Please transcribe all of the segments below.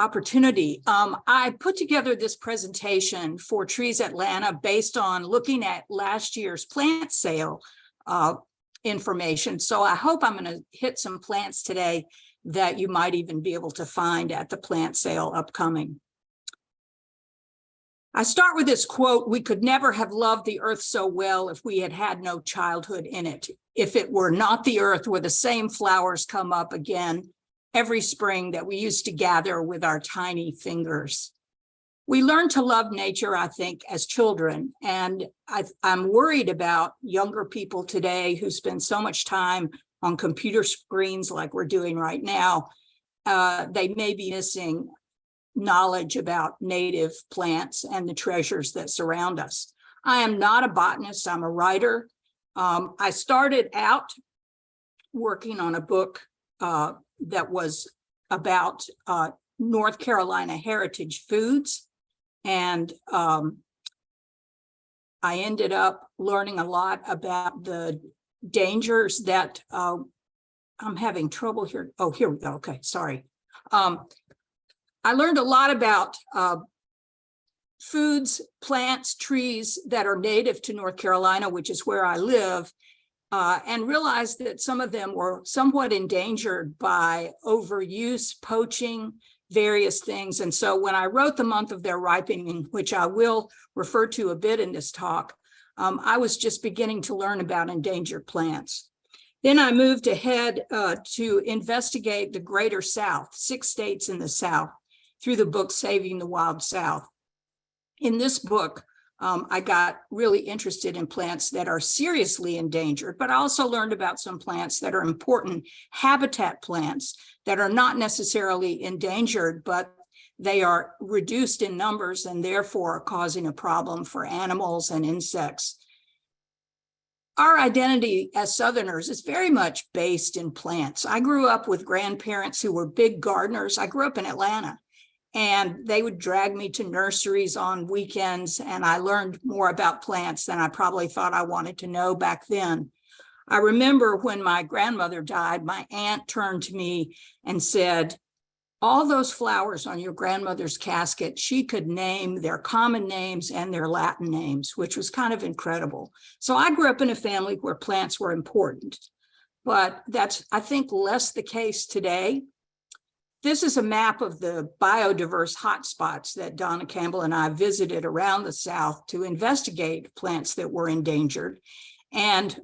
opportunity. I put together this presentation for Trees Atlanta based on looking at last year's plant sale information. So I hope I'm going to hit some plants today that you might even be able to find at the plant sale upcoming. I start with this quote: "We could never have loved the earth so well if we had had no childhood in it. If it were not the earth where the same flowers come up again every spring that we used to gather with our tiny fingers." We learn to love nature, I think, as children, and I'm worried about younger people today who spend so much time on computer screens like we're doing right now. They may be missing knowledge about native plants and the treasures that surround us. I am not a botanist, I'm a writer. I started out working on a book that was about North Carolina heritage foods. And I ended up learning a lot about the dangers that I'm having trouble here. Oh, here we go. Okay, sorry. I learned a lot about foods, plants, trees that are native to North Carolina, which is where I live, and realized that some of them were somewhat endangered by overuse, poaching, various things. And so when I wrote The Month of Their Ripening, which I will refer to a bit in this talk, I was just beginning to learn about endangered plants. Then I moved ahead to investigate the Greater South, 6 states in the South, through the book Saving the Wild South. In this book, I got really interested in plants that are seriously endangered, but I also learned about some plants that are important habitat plants that are not necessarily endangered, but they are reduced in numbers and therefore are causing a problem for animals and insects. Our identity as Southerners is very much based in plants. I grew up with grandparents who were big gardeners. I grew up in Atlanta, and they would drag me to nurseries on weekends, and I learned more about plants than I probably thought I wanted to know back then. I remember when my grandmother died, my aunt turned to me and said, "All those flowers on your grandmother's casket, she could name their common names and their Latin names," which was kind of incredible. So I grew up in a family where plants were important, but that's, I think, less the case today. This is a map of the biodiverse hotspots that Donna Campbell and I visited around the South to investigate plants that were endangered. And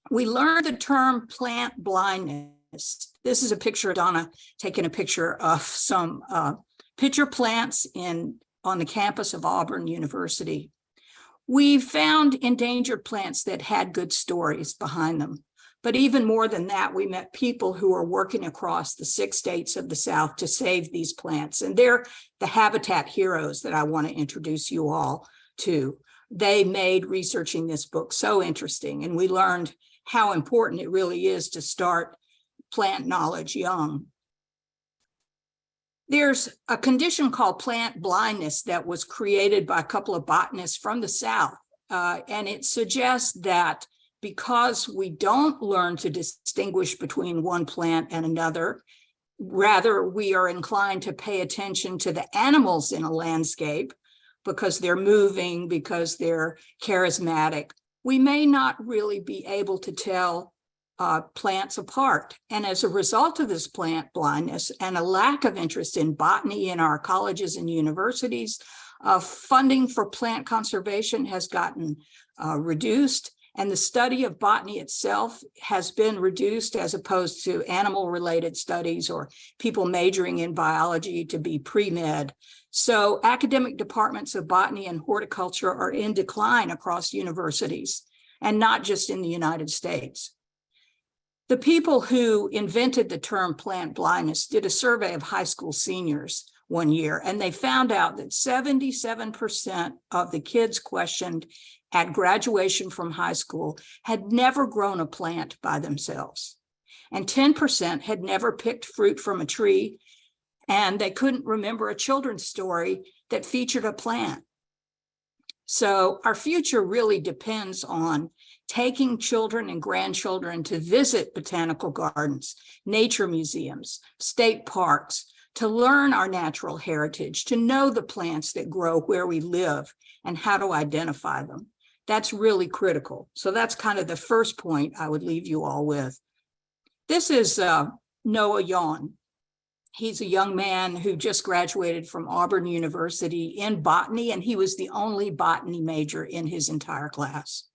we learned the term plant blindness. This is a picture of Donna taking a picture of some pitcher plants on the campus of Auburn University. We found endangered plants that had good stories behind them. But even more than that, we met people who are working across the 6 states of the South to save these plants. And they're the habitat heroes that I want to introduce you all to. They made researching this book so interesting, and we learned how important it really is to start plant knowledge young. There's a condition called plant blindness that was created by a couple of botanists from the South, and it suggests that because we don't learn to distinguish between one plant and another, rather we are inclined to pay attention to the animals in a landscape because they're moving, because they're charismatic, we may not really be able to tell plants apart. And as a result of this plant blindness and a lack of interest in botany in our colleges and universities, funding for plant conservation has gotten reduced. And the study of botany itself has been reduced as opposed to animal-related studies or people majoring in biology to be pre-med. So academic departments of botany and horticulture are in decline across universities, and not just in the United States. The people who invented the term plant blindness did a survey of high school seniors one year, and they found out that 77% of the kids questioned at graduation from high school had never grown a plant by themselves. And 10% had never picked fruit from a tree, and they couldn't remember a children's story that featured a plant. So our future really depends on taking children and grandchildren to visit botanical gardens, nature museums, state parks, to learn our natural heritage, to know the plants that grow where we live and how to identify them. That's really critical. So that's kind of the first point I would leave you all with. This is Noah Yawn. He's a young man who just graduated from Auburn University in botany, and he was the only botany major in his entire class.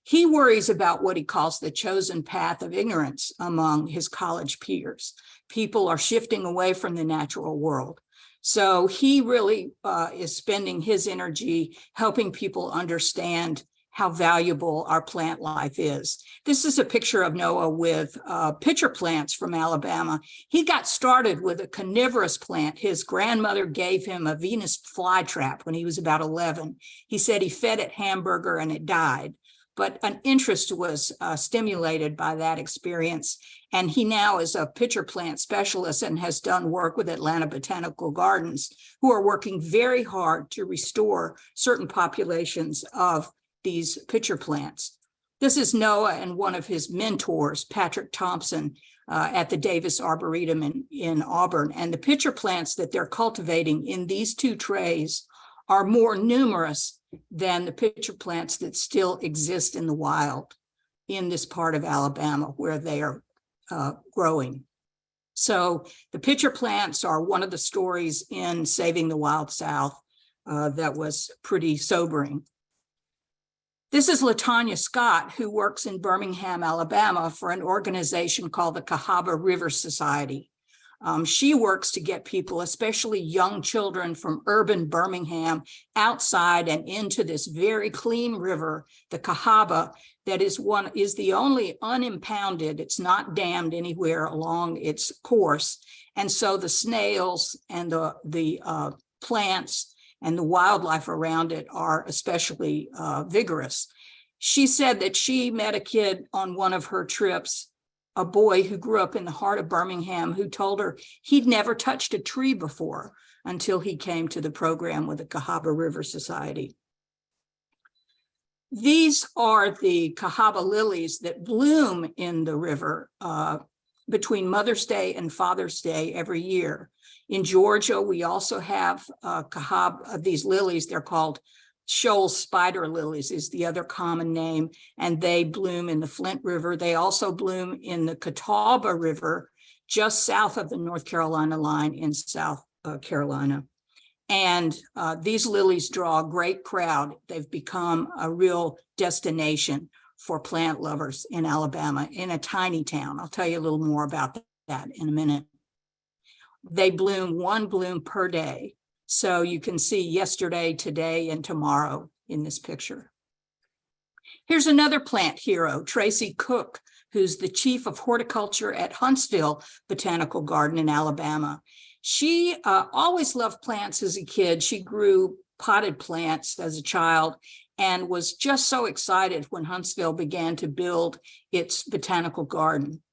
He worries about what he calls the chosen path of ignorance among his college peers. People are shifting away from the natural world. So he really is spending his energy helping people understand how valuable our plant life is. This is a picture of Noah with pitcher plants from Alabama. He got started with a carnivorous plant. His grandmother gave him a Venus flytrap when he was about 11. He said he fed it hamburger and it died. But an interest was stimulated by that experience. And he now is a pitcher plant specialist and has done work with Atlanta Botanical Gardens, who are working very hard to restore certain populations of these pitcher plants. This is Noah and one of his mentors, Patrick Thompson, at the Davis Arboretum in Auburn. And the pitcher plants that they're cultivating in these two trays are more numerous than the pitcher plants that still exist in the wild in this part of Alabama where they are growing. So the pitcher plants are one of the stories in Saving the Wild South that was pretty sobering. This is LaTanya Scott, who works in Birmingham, Alabama, for an organization called the Cahaba River Society. She works to get people, especially young children from urban Birmingham, outside and into this very clean river, the Cahaba, that is the only unimpounded, it's not dammed anywhere along its course. And so the snails and the plants and the wildlife around it are especially vigorous. She said that she met a kid on one of her trips, a boy who grew up in the heart of Birmingham, who told her he'd never touched a tree before until he came to the program with the Cahaba River Society. These are the Cahaba lilies that bloom in the river between Mother's Day and Father's Day every year. In Georgia, we also have Cahaba, these lilies. They're called shoal spider lilies is the other common name, and they bloom in the Flint River. They also bloom in the Catawba River, just south of the North Carolina line in South Carolina. And these lilies draw a great crowd. They've become a real destination for plant lovers in Alabama, in a tiny town. I'll tell you a little more about that in a minute. They bloom one bloom per day. So you can see yesterday, today, and tomorrow in this picture. Here's another plant hero, Tracy Cook, who's the chief of horticulture at Huntsville Botanical Garden in Alabama. She always loved plants as a kid. She grew potted plants as a child and was just so excited when Huntsville began to build its botanical garden.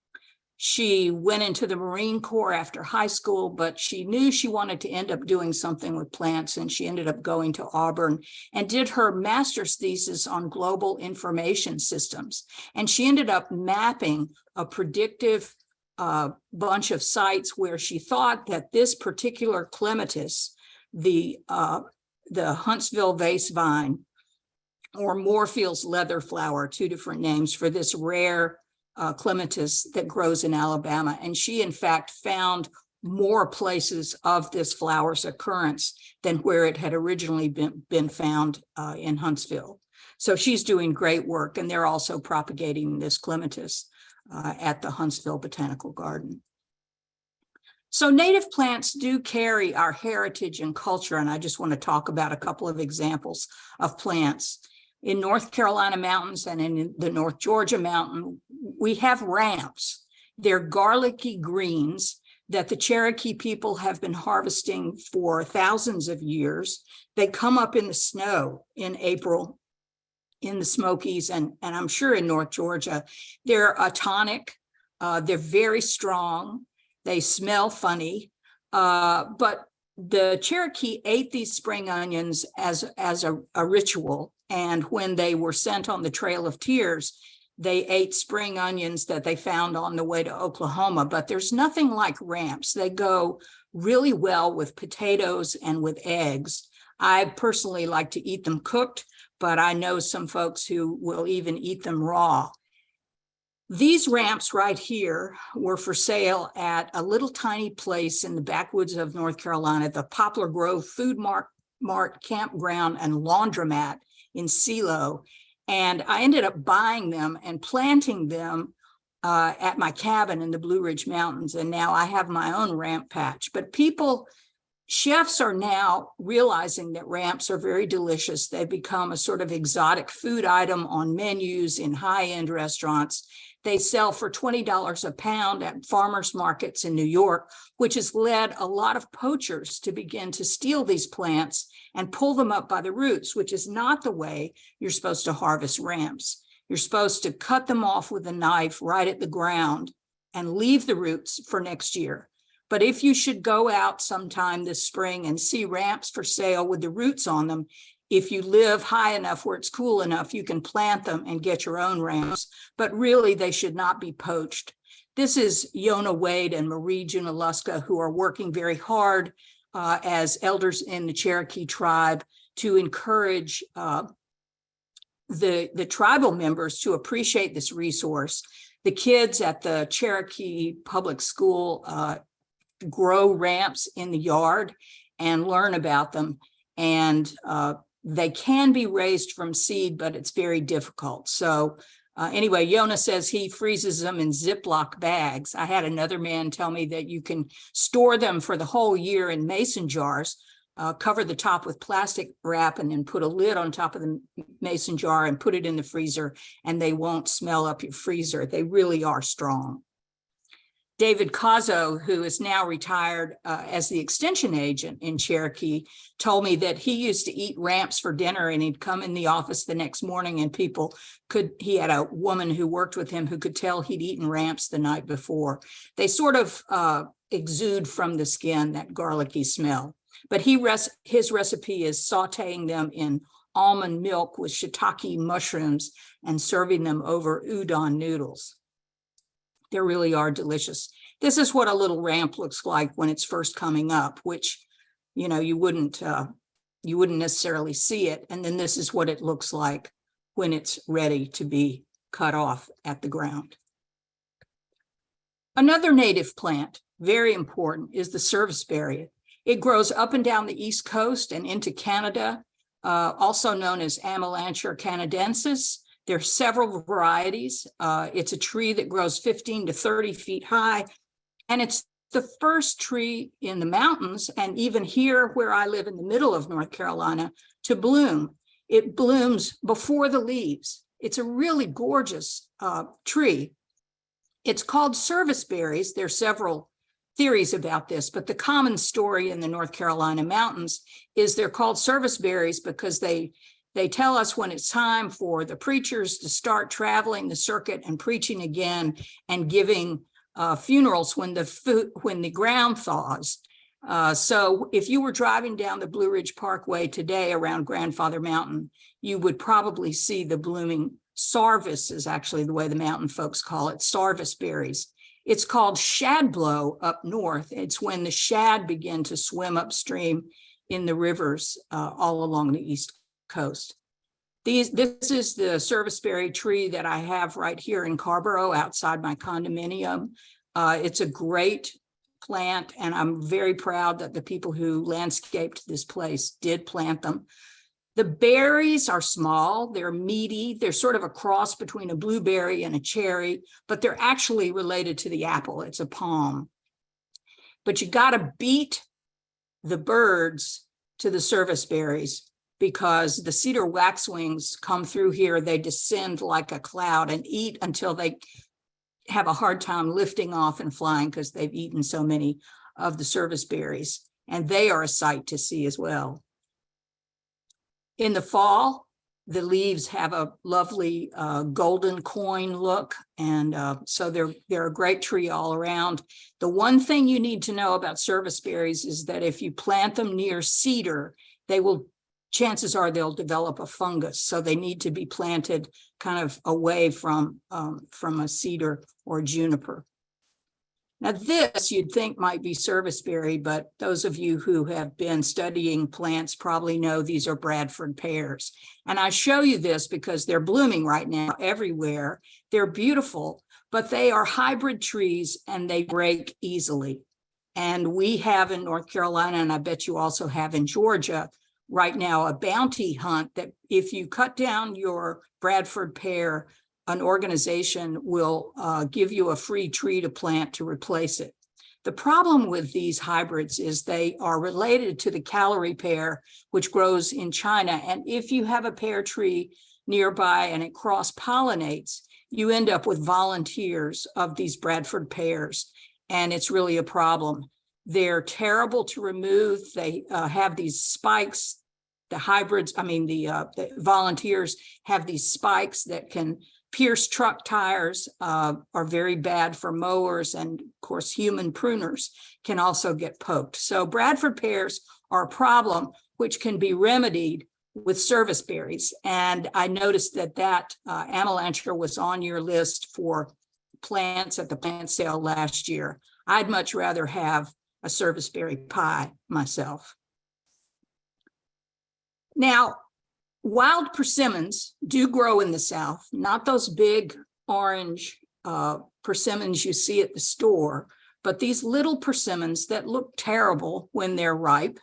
She went into the Marine Corps after high school, but she knew she wanted to end up doing something with plants, and she ended up going to Auburn and did her master's thesis on global information systems. And she ended up mapping a predictive bunch of sites where she thought that this particular clematis, the Huntsville vase vine, or Moorfield's leather flower, two different names for this rare clematis that grows in Alabama. And she, in fact, found more places of this flower's occurrence than where it had originally been found in Huntsville. So she's doing great work, and they're also propagating this clematis at the Huntsville Botanical Garden. So native plants do carry our heritage and culture, and I just want to talk about a couple of examples of plants. In North Carolina mountains and in the North Georgia mountain, we have ramps. They're garlicky greens that the Cherokee people have been harvesting for thousands of years. They come up in the snow in April in the Smokies and I'm sure in North Georgia. They're a tonic. They're very strong. They smell funny, but the Cherokee ate these spring onions as a ritual. And when they were sent on the Trail of Tears, they ate spring onions that they found on the way to Oklahoma. But there's nothing like ramps. They go really well with potatoes and with eggs. I personally like to eat them cooked, but I know some folks who will even eat them raw. These ramps right here were for sale at a little tiny place in the backwoods of North Carolina, the Poplar Grove Food Mart Campground and Laundromat in Silo. And I ended up buying them and planting them at my cabin in the Blue Ridge Mountains. And now I have my own ramp patch. But chefs are now realizing that ramps are very delicious. They've become a sort of exotic food item on menus in high-end restaurants. They sell for $20 a pound at farmers markets in New York, which has led a lot of poachers to begin to steal these plants and pull them up by the roots, which is not the way you're supposed to harvest ramps. You're supposed to cut them off with a knife right at the ground and leave the roots for next year. But if you should go out sometime this spring and see ramps for sale with the roots on them, if you live high enough where it's cool enough, you can plant them and get your own ramps, but really they should not be poached. This is Yona Wade and Marie Junaluska, who are working very hard as elders in the Cherokee tribe to encourage the tribal members to appreciate this resource. The kids at the Cherokee Public School grow ramps in the yard and learn about them. And they can be raised from seed, but it's very difficult. So anyway, Yona says he freezes them in Ziploc bags. I had another man tell me that you can store them for the whole year in mason jars, cover the top with plastic wrap, and then put a lid on top of the mason jar and put it in the freezer, and they won't smell up your freezer. They really are strong. David Cazzo, who is now retired as the extension agent in Cherokee, told me that he used to eat ramps for dinner, and he'd come in the office the next morning and he had a woman who worked with him who could tell he'd eaten ramps the night before. They sort of exude from the skin, that garlicky smell. But his recipe is sauteing them in almond milk with shiitake mushrooms and serving them over udon noodles. They really are delicious. This is what a little ramp looks like when it's first coming up, which, you wouldn't necessarily see it. And then this is what it looks like when it's ready to be cut off at the ground. Another native plant, very important, is the serviceberry. It grows up and down the East Coast and into Canada, also known as Amelanchier canadensis. There are several varieties. It's a tree that grows 15 to 30 feet high, and it's the first tree in the mountains, and even here where I live in the middle of North Carolina, to bloom. It blooms before the leaves. It's a really gorgeous tree. It's called serviceberries. There are several theories about this, but the common story in the North Carolina mountains is they're called serviceberries because they tell us when it's time for the preachers to start traveling the circuit and preaching again and giving funerals when the ground thaws. So if you were driving down the Blue Ridge Parkway today around Grandfather Mountain, you would probably see the blooming sarvis, is actually the way the mountain folks call it, sarvis berries. It's called shadblow up north. It's when the shad begin to swim upstream in the rivers all along the East Coast. This is the serviceberry tree that I have right here in Carborough outside my condominium. It's a great plant, and I'm very proud that the people who landscaped this place did plant them. The berries are small, they're meaty, they're sort of a cross between a blueberry and a cherry, but they're actually related to the apple. It's a palm. But you got to beat the birds to the serviceberries, because the cedar waxwings come through here, they descend like a cloud and eat until they have a hard time lifting off and flying because they've eaten so many of the serviceberries, and they are a sight to see as well. In the fall, the leaves have a lovely golden coin look, and so they're a great tree all around. The one thing you need to know about serviceberries is that if you plant them near cedar, chances are they'll develop a fungus. So they need to be planted kind of away from a cedar or juniper. Now, this you'd think might be serviceberry, but those of you who have been studying plants probably know these are Bradford pears. And I show you this because they're blooming right now everywhere. They're beautiful, but they are hybrid trees and they break easily. And we have in North Carolina, and I bet you also have in Georgia right now, a bounty hunt that if you cut down your Bradford pear, an organization will give you a free tree to plant to replace it. The problem with these hybrids is they are related to the Callery pear, which grows in China. And if you have a pear tree nearby and it cross-pollinates, you end up with volunteers of these Bradford pears, and it's really a problem. They're terrible to remove. They have these spikes. The hybrids, the volunteers have these spikes that can pierce truck tires, are very bad for mowers, and of course, human pruners can also get poked. So Bradford pears are a problem which can be remedied with serviceberries. And I noticed that Amelanchier was on your list for plants at the plant sale last year. I'd much rather have a serviceberry pie myself. Now, wild persimmons do grow in the South, not those big orange persimmons you see at the store, but these little persimmons that look terrible when they're ripe.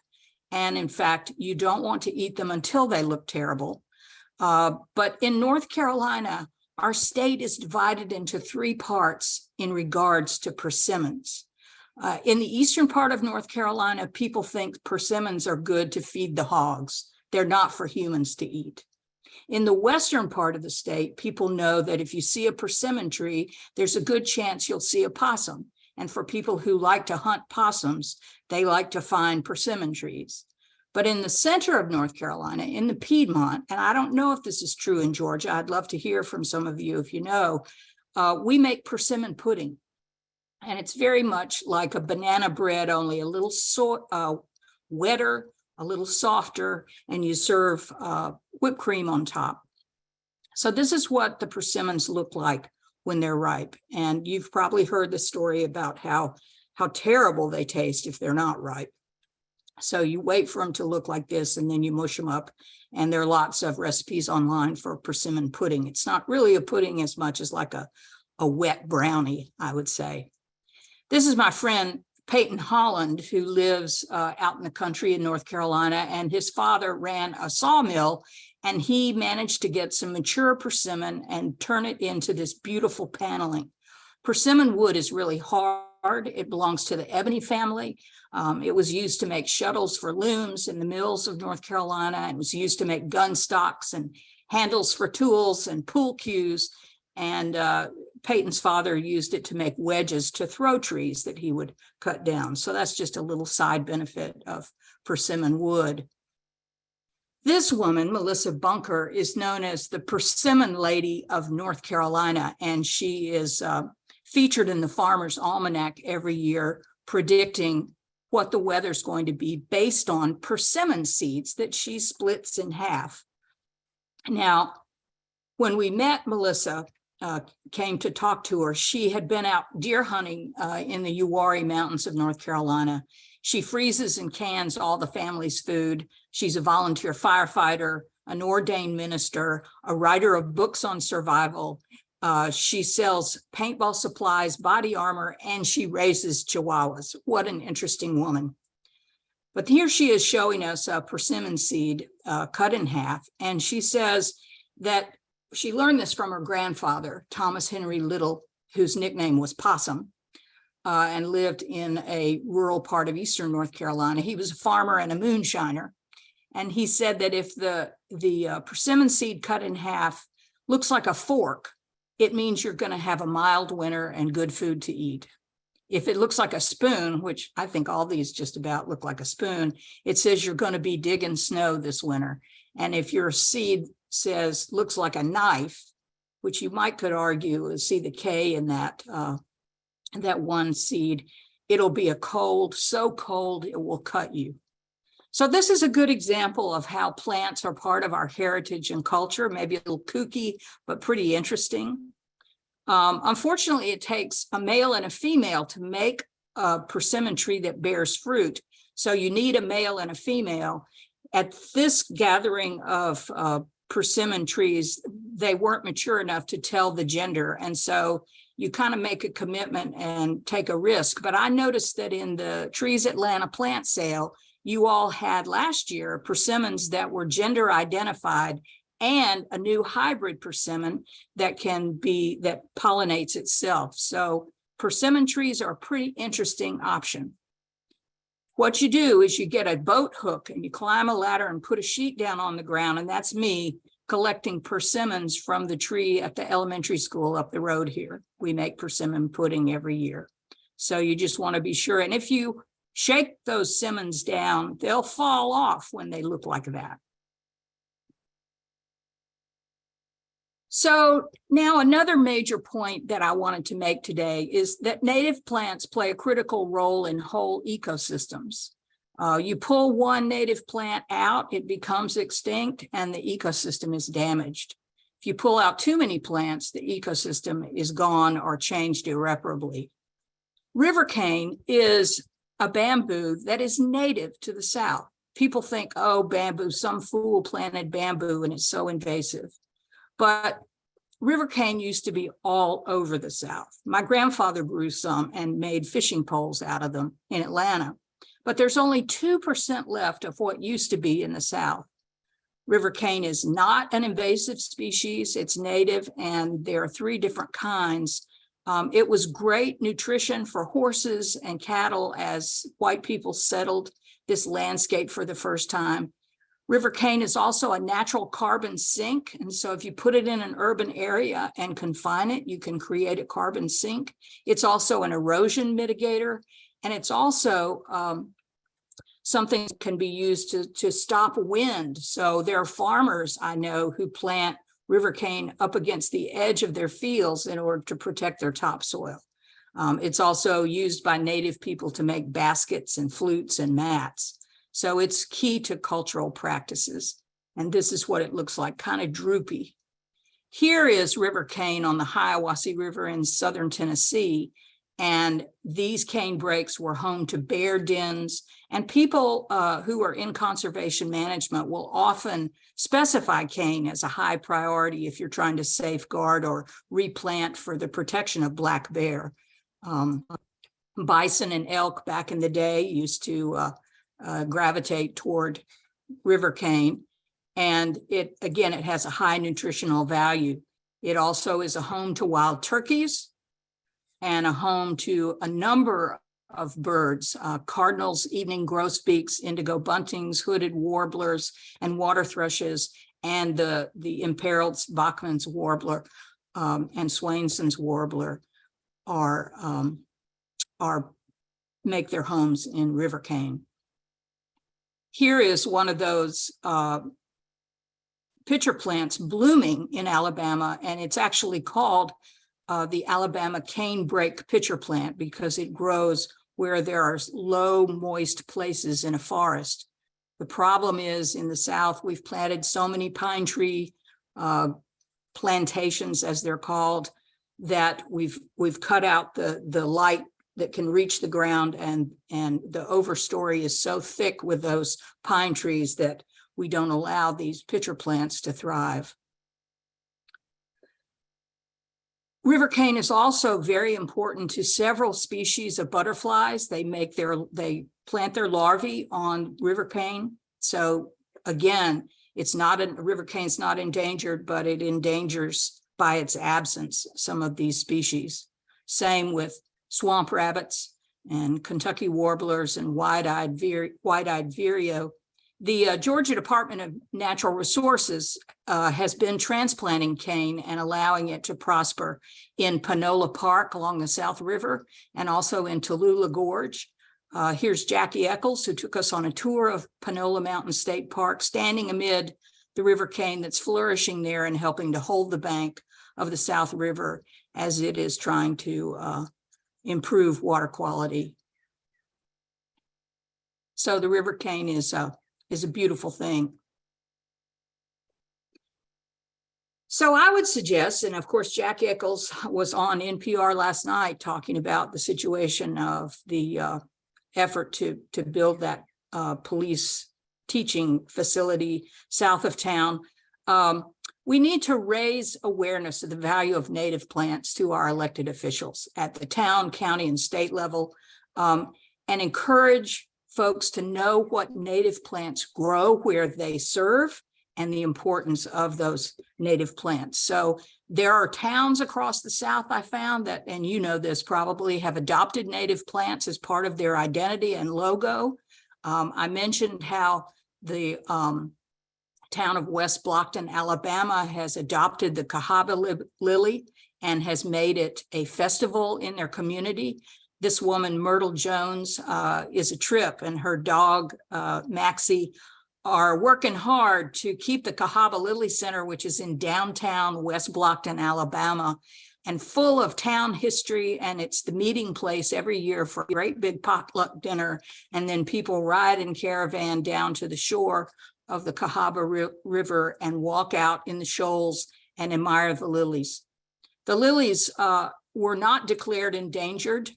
And in fact, you don't want to eat them until they look terrible. But in North Carolina, our state is divided into three parts in regards to persimmons. In the eastern part of North Carolina, people think persimmons are good to feed the hogs. They're not for humans to eat. In the western part of the state, people know that if you see a persimmon tree, there's a good chance you'll see a possum. And for people who like to hunt possums, they like to find persimmon trees. But in the center of North Carolina, in the Piedmont, and I don't know if this is true in Georgia, I'd love to hear from some of you if you know, we make pudding. And it's very much like a banana bread, only a little wetter, a little softer, and you serve whipped cream on top. So this is what the persimmons look like when they're ripe. And you've probably heard the story about how terrible they taste if they're not ripe. So you wait for them to look like this, and then you mush them up. And there are lots of recipes online for persimmon pudding. It's not really a pudding as much as like a wet brownie, I would say. This is my friend Peyton Holland, who lives out in the country in North Carolina, and his father ran a sawmill, and he managed to get some mature persimmon and turn it into this beautiful paneling. Persimmon wood is really hard. It belongs to the ebony family. It was used to make shuttles for looms in the mills of North Carolina. It was used to make gun stocks and handles for tools and pool cues. And Peyton's father used it to make wedges to throw trees that he would cut down. So that's just a little side benefit of persimmon wood. This woman, Melissa Bunker, is known as the Persimmon Lady of North Carolina, and she is featured in the Farmer's Almanac every year, predicting what the weather's going to be based on persimmon seeds that she splits in half. Now, when we met Melissa, came to talk to her, she had been out deer hunting in the Uwharrie Mountains of North Carolina. She freezes and cans all the family's food. She's a volunteer firefighter, an ordained minister, a writer of books on survival. She sells paintball supplies, body armor, and she raises chihuahuas. What an interesting woman. But here she is showing us a persimmon seed cut in half. And she says that she learned this from her grandfather, Thomas Henry Little, whose nickname was Possum, and lived in a rural part of eastern North Carolina. He was a farmer and a moonshiner. And he said that if the persimmon seed cut in half looks like a fork, it means you're going to have a mild winter and good food to eat. If it looks like a spoon, which I think all these just about look like a spoon, it says you're going to be digging snow this winter. And if your seed looks like a knife, which you could argue is see the K in that one seed, it'll be a cold, so cold it will cut you. So this is a good example of how plants are part of our heritage and culture, maybe a little kooky, but pretty interesting. Unfortunately, it takes a male and a female to make a persimmon tree that bears fruit. So you need a male and a female. At this gathering of persimmon trees, they weren't mature enough to tell the gender. And so you kind of make a commitment and take a risk. But I noticed that in the Trees Atlanta plant sale, you all had last year persimmons that were gender identified and a new hybrid persimmon that pollinates itself. So persimmon trees are a pretty interesting option. What you do is you get a boat hook and you climb a ladder and put a sheet down on the ground. And that's me collecting persimmons from the tree at the elementary school up the road here. We make persimmon pudding every year. So you just want to be sure. And if you shake those simmons down, they'll fall off when they look like that. So now another major point that I wanted to make today is that native plants play a critical role in whole ecosystems. You pull one native plant out, it becomes extinct and the ecosystem is damaged. If you pull out too many plants, the ecosystem is gone or changed irreparably. River cane is a bamboo that is native to the South. People think, oh, bamboo, some fool planted bamboo and it's so invasive. But river cane used to be all over the South. My grandfather grew some and made fishing poles out of them in Atlanta. But there's only 2% left of what used to be in the South. River cane is not an invasive species. It's native, and there are 3 different kinds. It was great nutrition for horses and cattle as white people settled this landscape for the first time. River cane is also a natural carbon sink. And so if you put it in an urban area and confine it, you can create a carbon sink. It's also an erosion mitigator. And it's also something that can be used to stop wind. So there are farmers I know who plant river cane up against the edge of their fields in order to protect their topsoil. It's also used by native people to make baskets and flutes and mats. So it's key to cultural practices. And this is what it looks like, kind of droopy. Here is river cane on the Hiawassee River in southern Tennessee. And these cane breaks were home to bear dens. And people who are in conservation management will often specify cane as a high priority if you're trying to safeguard or replant for the protection of black bear. Bison and elk back in the day used to gravitate toward river cane. And it has a high nutritional value. It also is a home to wild turkeys and a home to a number of birds, cardinals, evening grosbeaks, indigo buntings, hooded warblers, and water thrushes, and the imperiled Bachman's warbler and Swainson's warbler make their homes in river cane. Here is one of those pitcher plants blooming in Alabama, and it's actually called the Alabama canebrake pitcher plant because it grows where there are low, moist places in a forest. The problem is in the South, we've planted so many pine tree plantations, as they're called, that we've cut out the light that can reach the ground, and the overstory is so thick with those pine trees that we don't allow these pitcher plants to thrive. River cane is also very important to several species of butterflies. They plant their larvae on river cane. So again, river cane's not endangered, but it endangers by its absence some of these species. Same with swamp rabbits and Kentucky warblers and wide-eyed vireo. The Georgia Department of Natural Resources has been transplanting cane and allowing it to prosper in Panola Park along the South River and also in Tallulah Gorge. Here's Jackie Eccles, who took us on a tour of Panola Mountain State Park, standing amid the river cane that's flourishing there and helping to hold the bank of the South River as it is trying to improve water quality. So the river cane is a beautiful thing. So I would suggest, and of course, Jack Eccles was on NPR last night talking about the situation of the effort to build that police teaching facility south of town. We need to raise awareness of the value of native plants to our elected officials at the town, county, and state level, and encourage folks to know what native plants grow where they serve and the importance of those native plants. So there are towns across the South, I found that, and you know this probably, have adopted native plants as part of their identity and logo. I mentioned how the town of West Blockton, Alabama has adopted the Cahaba lily and has made it a festival in their community. This woman, Myrtle Jones, is a trip, and her dog, Maxie, are working hard to keep the Cahaba Lily Center, which is in downtown West Blockton, Alabama, and full of town history. And it's the meeting place every year for a great big potluck dinner. And then people ride in caravan down to the shore of the Cahaba River and walk out in the shoals and admire the lilies. The lilies were not declared endangered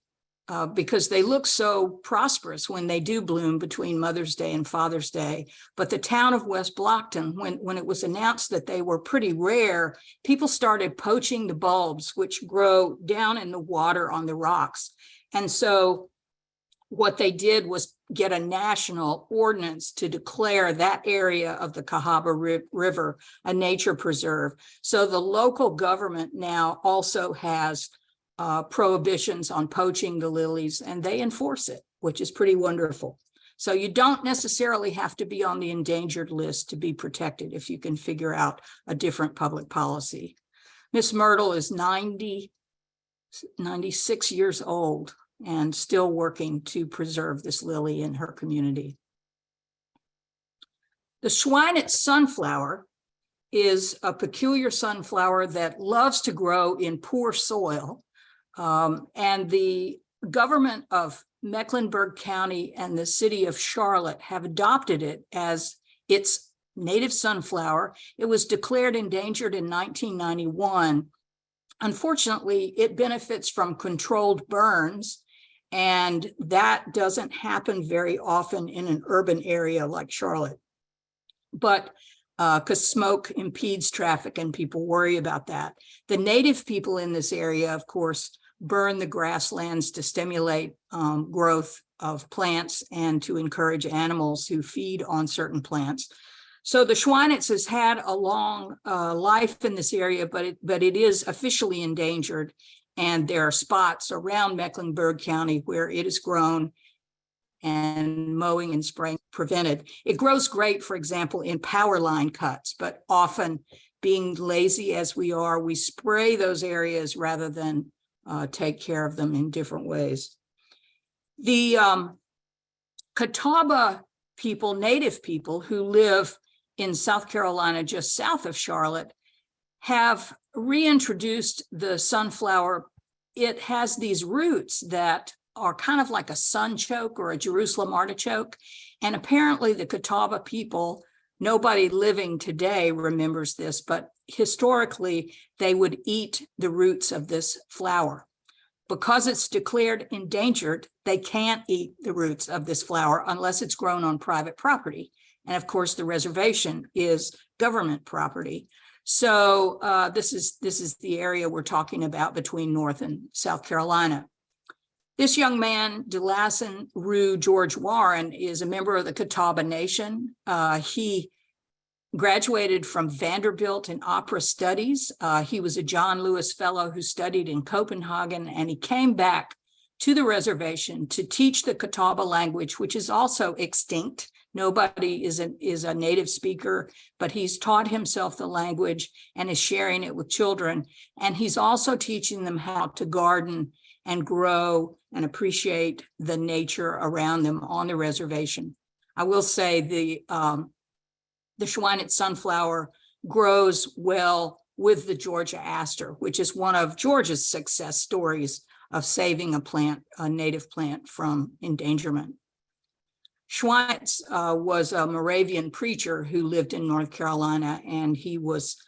because they look so prosperous when they do bloom between Mother's Day and Father's Day. But the town of West Blockton, when it was announced that they were pretty rare, people started poaching the bulbs, which grow down in the water on the rocks. And so what they did was get a national ordinance to declare that area of the Cahaba River a nature preserve. So the local government now also has prohibitions on poaching the lilies, and they enforce it, which is pretty wonderful. So you don't necessarily have to be on the endangered list to be protected if you can figure out a different public policy. Miss Myrtle is 96 years old and still working to preserve this lily in her community. The Schweinitz sunflower is a peculiar sunflower that loves to grow in poor soil. And the government of Mecklenburg County and the city of Charlotte have adopted it as its native sunflower. It was declared endangered in 1991. Unfortunately, it benefits from controlled burns, and that doesn't happen very often in an urban area like Charlotte. But because smoke impedes traffic and people worry about that. The native people in this area, of course, burn the grasslands to stimulate growth of plants and to encourage animals who feed on certain plants. So the Schweinitz has had a long life in this area, but it is officially endangered. And there are spots around Mecklenburg County where it is grown and mowing and spraying prevented. It grows great, for example, in power line cuts, but often, being lazy as we are, we spray those areas rather than take care of them in different ways. The Catawba people, native people who live in South Carolina, just south of Charlotte, have reintroduced the sunflower. It has these roots that are kind of like a sunchoke or a Jerusalem artichoke. And apparently the Catawba people, nobody living today remembers this, but historically they would eat the roots of this flower. Because it's declared endangered, they can't eat the roots of this flower unless it's grown on private property. And of course, the reservation is government property. So this is the area we're talking about between North and South Carolina. This young man, Delassen Rue George Warren, is a member of the Catawba Nation. He graduated from Vanderbilt in opera studies. He was a John Lewis Fellow who studied in Copenhagen, and he came back to the reservation to teach the Catawba language, which is also extinct. Nobody is a native speaker, but he's taught himself the language and is sharing it with children. And he's also teaching them how to garden and grow and appreciate the nature around them on the reservation. I will say the Schweinitz sunflower grows well with the Georgia aster, which is one of Georgia's success stories of saving a native plant from endangerment. Schweinitz was a Moravian preacher who lived in North Carolina, and he was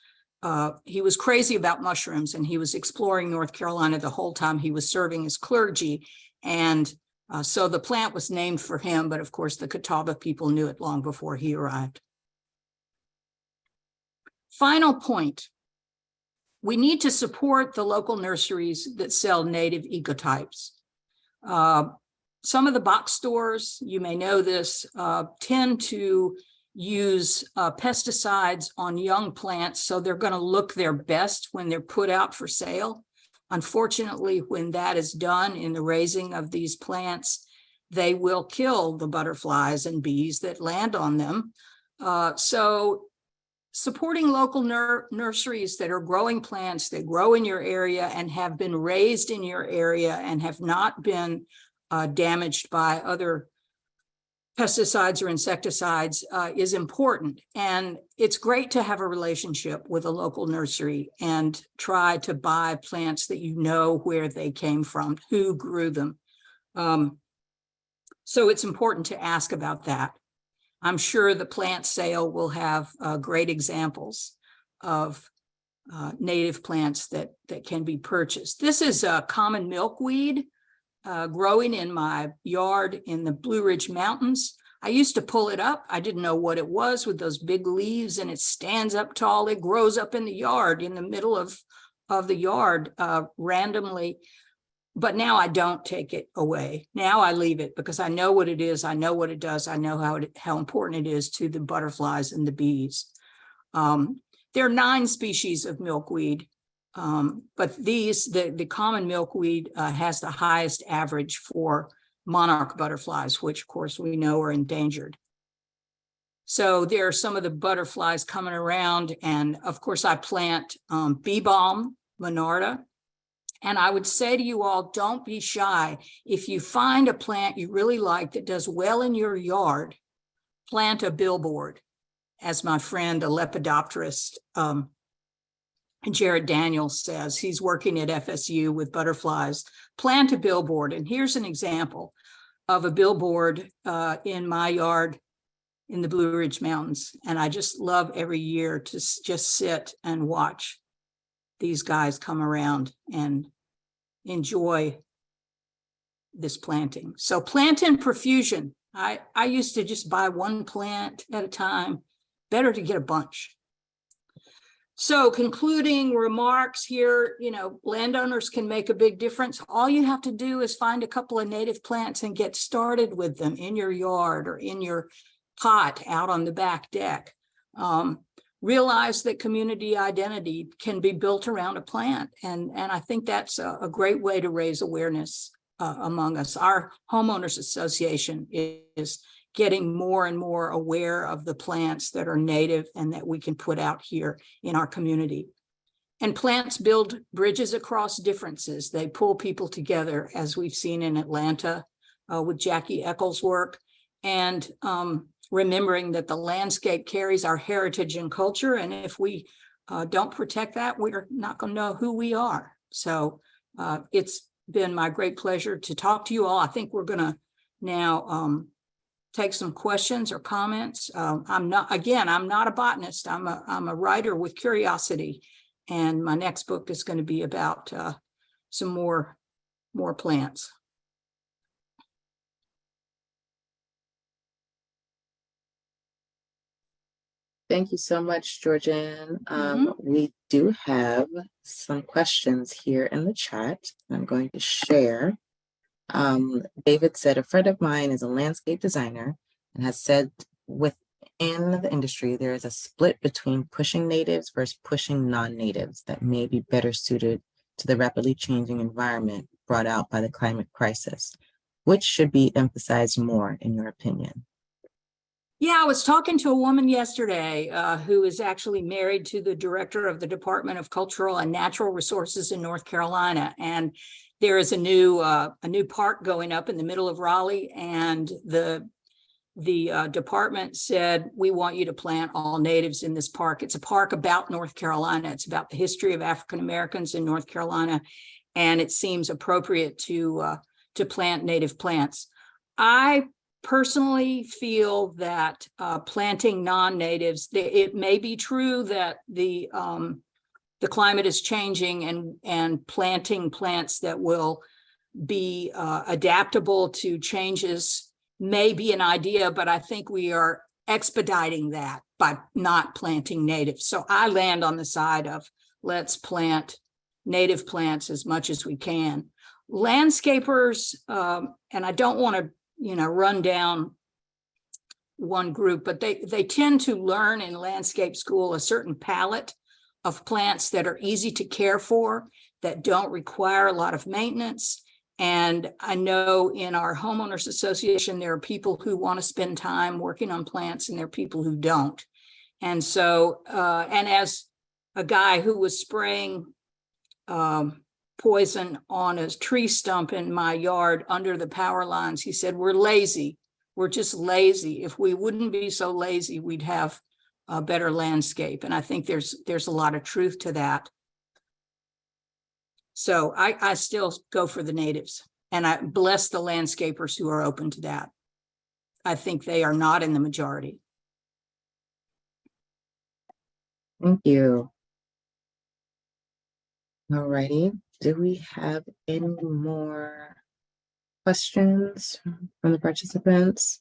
he was crazy about mushrooms, and he was exploring North Carolina the whole time he was serving as clergy. And so the plant was named for him, but of course the Catawba people knew it long before he arrived. Final point. We need to support the local nurseries that sell native ecotypes. Some of the box stores, you may know this, tend to use pesticides on young plants, so they're going to look their best when they're put out for sale. Unfortunately, when that is done in the raising of these plants, they will kill the butterflies and bees that land on them. So supporting local nurseries that are growing plants that grow in your area and have been raised in your area and have not been damaged by other pesticides or insecticides is important. And it's great to have a relationship with a local nursery and try to buy plants that you know where they came from, who grew them. So it's important to ask about that. I'm sure the plant sale will have great examples of native plants that can be purchased. This is a common milkweed growing in my yard in the Blue Ridge Mountains. I used to pull it up. I didn't know what it was with those big leaves, and it stands up tall. It grows up in the yard, in the middle of the yard randomly. But now I don't take it away. Now I leave it because I know what it is. I know what it does. I know how important it is to the butterflies and the bees. There are 9 species of milkweed, but the common milkweed has the highest average for monarch butterflies, which of course we know are endangered. So there are some of the butterflies coming around, and of course I plant bee balm, Monarda. And I would say to you all, don't be shy. If you find a plant you really like that does well in your yard, plant a billboard. As my friend, a lepidopterist, Jared Daniels says, he's working at FSU with butterflies, plant a billboard. And here's an example of a billboard in my yard in the Blue Ridge Mountains. And I just love every year to just sit and watch these guys come around and enjoy this planting. So plant in profusion. I used to just buy one plant at a time. Better to get a bunch. So concluding remarks here, landowners can make a big difference. All you have to do is find a couple of native plants and get started with them in your yard or in your pot out on the back deck. Realize that community identity can be built around a plant. And I think that's a great way to raise awareness among us. Our homeowners association is getting more and more aware of the plants that are native and that we can put out here in our community. And plants build bridges across differences. They pull people together, as we've seen in Atlanta with Jackie Eccles' work. And remembering that the landscape carries our heritage and culture. And if we don't protect that, we're not going to know who we are. So it's been my great pleasure to talk to you all. I think we're going to now take some questions or comments. I'm not a botanist. I'm a writer with curiosity. And my next book is going to be about some more plants. Thank you so much, Georgann. We do have some questions here in the chat. I'm going to share. David said, a friend of mine is a landscape designer and has said within the industry, there is a split between pushing natives versus pushing non-natives that may be better suited to the rapidly changing environment brought out by the climate crisis. Which should be emphasized more, in your opinion? Yeah, I was talking to a woman yesterday who is actually married to the director of the Department of Cultural and Natural Resources in North Carolina. And there is a new park going up in the middle of Raleigh, and the department said, we want you to plant all natives in this park. It's a park about North Carolina. It's about the history of African Americans in North Carolina, and it seems appropriate to plant native plants. I personally feel that planting non-natives, it may be true that the the climate is changing, and planting plants that will be adaptable to changes may be an idea, but I think we are expediting that by not planting natives. So I land on the side of let's plant native plants as much as we can. Landscapers, and I don't want to, run down one group, but they tend to learn in landscape school a certain palette of plants that are easy to care for, that don't require a lot of maintenance. And I know in our homeowners association, there are people who want to spend time working on plants, and there are people who don't. And so, and as a guy who was spraying poison on a tree stump in my yard under the power lines, he said, we're lazy. We're just lazy. If we wouldn't be so lazy, we'd have a better landscape. And I think there's a lot of truth to that. So I still go for the natives, and I bless the landscapers who are open to that. I think they are not in the majority. Thank you. All righty. Do we have any more questions from the participants?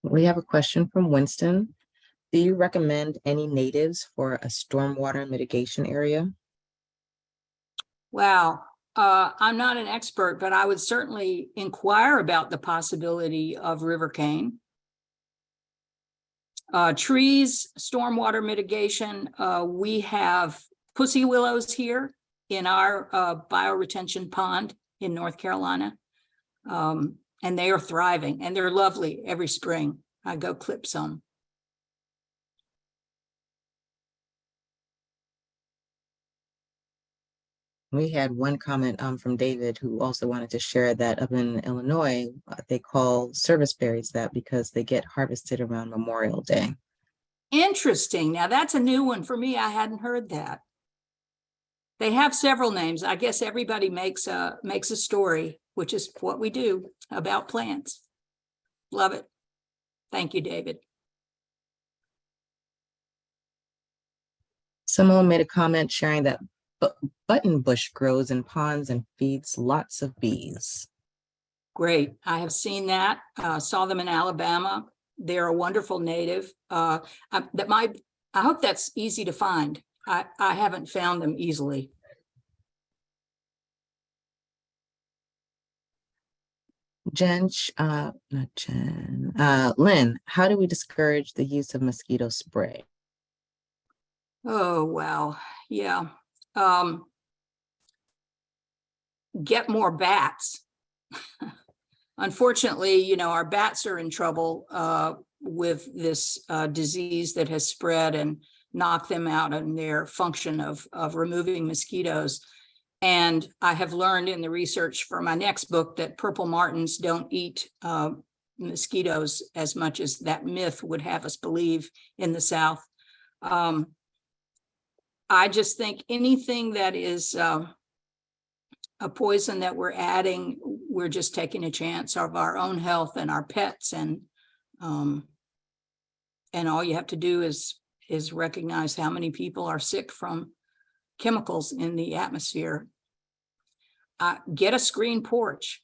We have a question from Winston. Do you recommend any natives for a stormwater mitigation area? Wow. I'm not an expert, but I would certainly inquire about the possibility of river cane. Trees, stormwater mitigation. We have pussy willows here in our bioretention pond in North Carolina. And they are thriving, and they're lovely every spring. I go clip some. We had one comment from David, who also wanted to share that up in Illinois, they call service berries that because they get harvested around Memorial Day. Interesting. Now that's a new one for me. I hadn't heard that. They have several names. I guess everybody makes a story, which is what we do about plants. Love it. Thank you, David. Someone made a comment sharing that buttonbush grows in ponds and feeds lots of bees. Great. I have seen that. Saw them in Alabama. They're a wonderful native. I hope that's easy to find. I haven't found them easily. Lynn, how do we discourage the use of mosquito spray? Oh, wow. Yeah. Get more bats. Unfortunately, our bats are in trouble with this disease that has spread and knocked them out in their function of removing mosquitoes. And I have learned in the research for my next book that purple martins don't eat mosquitoes as much as that myth would have us believe in the South. I just think anything that is a poison that we're adding, we're just taking a chance of our own health and our pets. And all you have to do is recognize how many people are sick from chemicals in the atmosphere. Get a screen porch.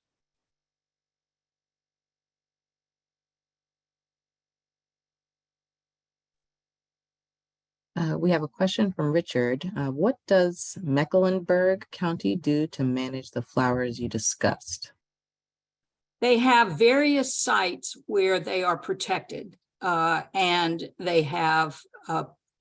We have a question from Richard. What does Mecklenburg County do to manage the flowers you discussed? They have various sites where they are protected, and they have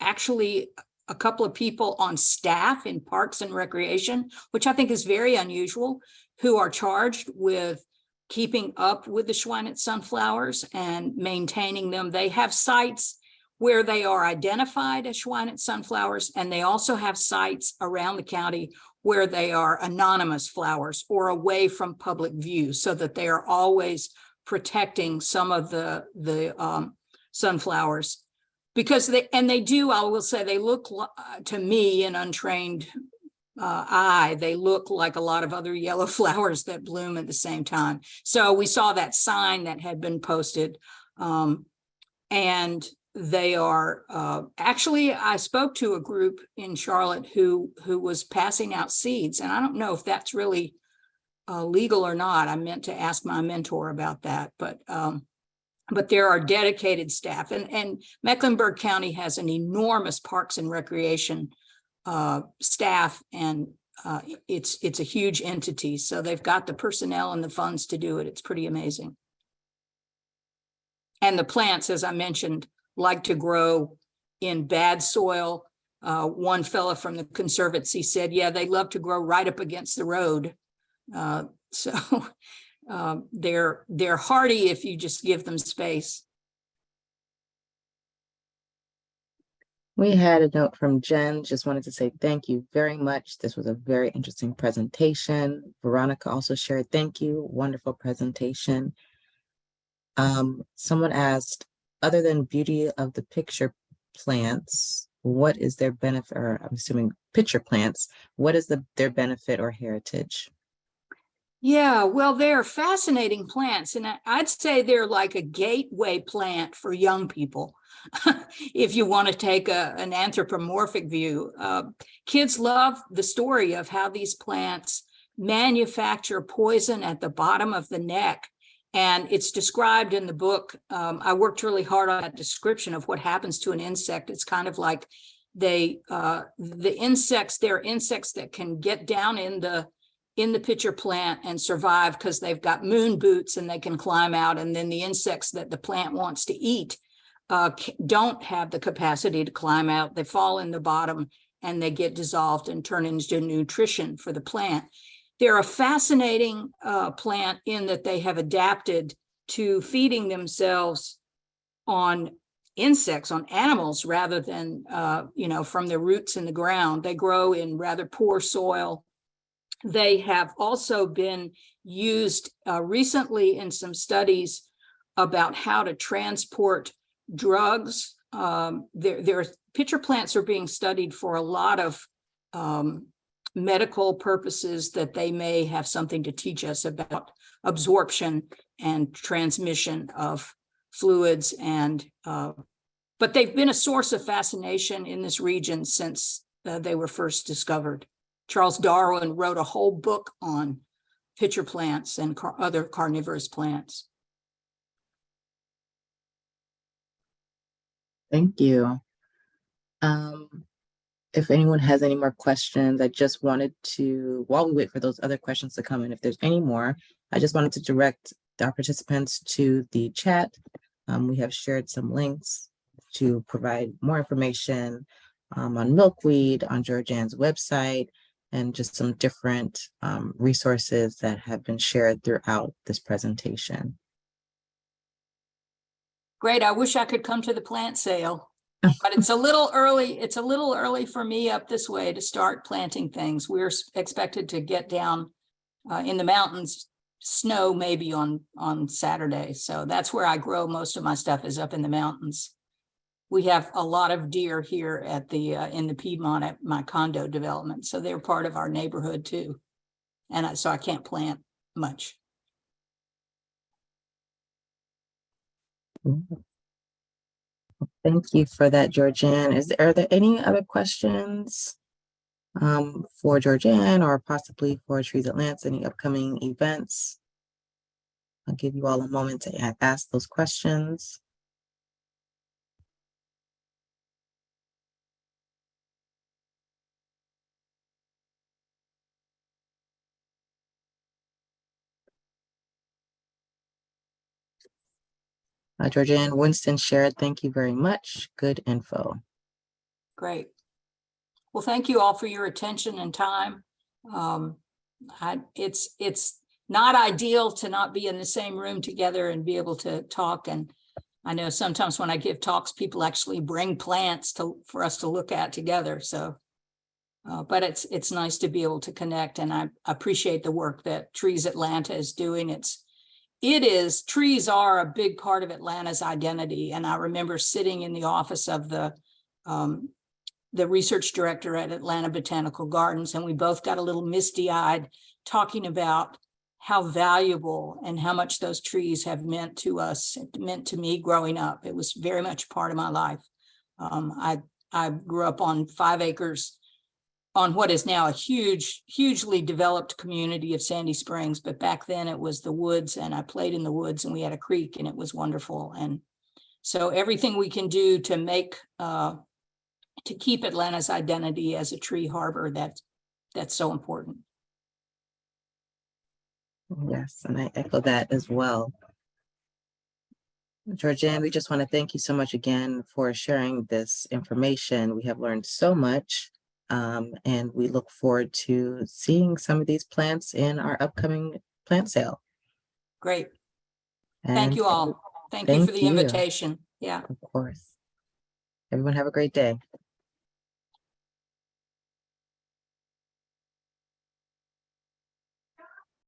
actually a couple of people on staff in Parks and Recreation, which I think is very unusual, who are charged with keeping up with the Schweinitz sunflowers and maintaining them. They have sites where they are identified as Schweinitz sunflowers, and they also have sites around the county where they are anonymous flowers or away from public view, so that they are always protecting some of the sunflowers. Because they do, I will say, they look to me, an untrained eye, they look like a lot of other yellow flowers that bloom at the same time. So we saw that sign that had been posted, and they are actually, I spoke to a group in Charlotte who was passing out seeds, and I don't know if that's really legal or not. I meant to ask my mentor about that, but there are dedicated staff, and Mecklenburg County has an enormous parks and recreation staff, and it's a huge entity. So they've got the personnel and the funds to do it. It's pretty amazing. And the plants, as I mentioned, like to grow in bad soil. One fella from the Conservancy said, yeah, they love to grow right up against the road. So they're hardy if you just give them space. We had a note from Jen, just wanted to say thank you very much. This was a very interesting presentation. Veronica also shared thank you, wonderful presentation. Someone asked, other than beauty of the picture plants, what is their benefit, or I'm assuming picture plants, what is their benefit or heritage? Yeah, well, they're fascinating plants, and I'd say they're like a gateway plant for young people. If you want to take an anthropomorphic view, kids love the story of how these plants manufacture poison at the bottom of the neck. And it's described in the book. I worked really hard on that description of what happens to an insect. It's kind of like they're insects that can get down in the pitcher plant and survive because they've got moon boots and they can climb out. And then the insects that the plant wants to eat don't have the capacity to climb out. They fall in the bottom and they get dissolved and turn into nutrition for the plant. They're a fascinating plant in that they have adapted to feeding themselves on insects, on animals, rather than from their roots in the ground. They grow in rather poor soil. They have also been used recently in some studies about how to transport drugs. Their pitcher plants are being studied for a lot of medical purposes, that they may have something to teach us about absorption and transmission of fluids. And but they've been a source of fascination in this region since they were first discovered. Charles Darwin wrote a whole book on pitcher plants and other carnivorous plants. Thank you. If anyone has any more questions, I just wanted to, while we wait for those other questions to come in, if there's any more, I just wanted to direct our participants to the chat. We have shared some links to provide more information on milkweed, on Georgann's website, and just some different resources that have been shared throughout this presentation. Great. I wish I could come to the plant sale, but it's a little early. It's a little early for me up this way to start planting things. We're expected to get down in the mountains, snow maybe on Saturday. So that's where I grow most of my stuff, is up in the mountains. We have a lot of deer here at the in the Piedmont at my condo development, so they're part of our neighborhood too, and so I can't plant much. Thank you for that, Georgann. Are there any other questions for Georgann, or possibly for Trees Atlanta, any upcoming events? I'll give you all a moment to ask those questions. Georgann, Winston shared, thank you very much. Good info. Great. Well, thank you all for your attention and time. It's not ideal to not be in the same room together and be able to talk. And I know sometimes when I give talks, people actually bring plants for us to look at together. So, but it's nice to be able to connect. And I appreciate the work that Trees Atlanta is doing. Trees are a big part of Atlanta's identity. And I remember sitting in the office of the the research director at Atlanta Botanical Gardens, and we both got a little misty-eyed talking about how valuable and how much those trees have meant to us, meant to me growing up. It was very much part of my life. I grew up on 5 acres on what is now a hugely developed community of Sandy Springs. But back then it was the woods, and I played in the woods, and we had a creek, and it was wonderful. And so everything we can do to make, to keep Atlanta's identity as a tree harbor, that's so important. Yes, and I echo that as well. Georgann, we just want to thank you so much again for sharing this information. We have learned so much, and we look forward to seeing some of these plants in our upcoming plant sale. Great. And thank you all. Thank you for the invitation. Yeah. Of course. Everyone have a great day.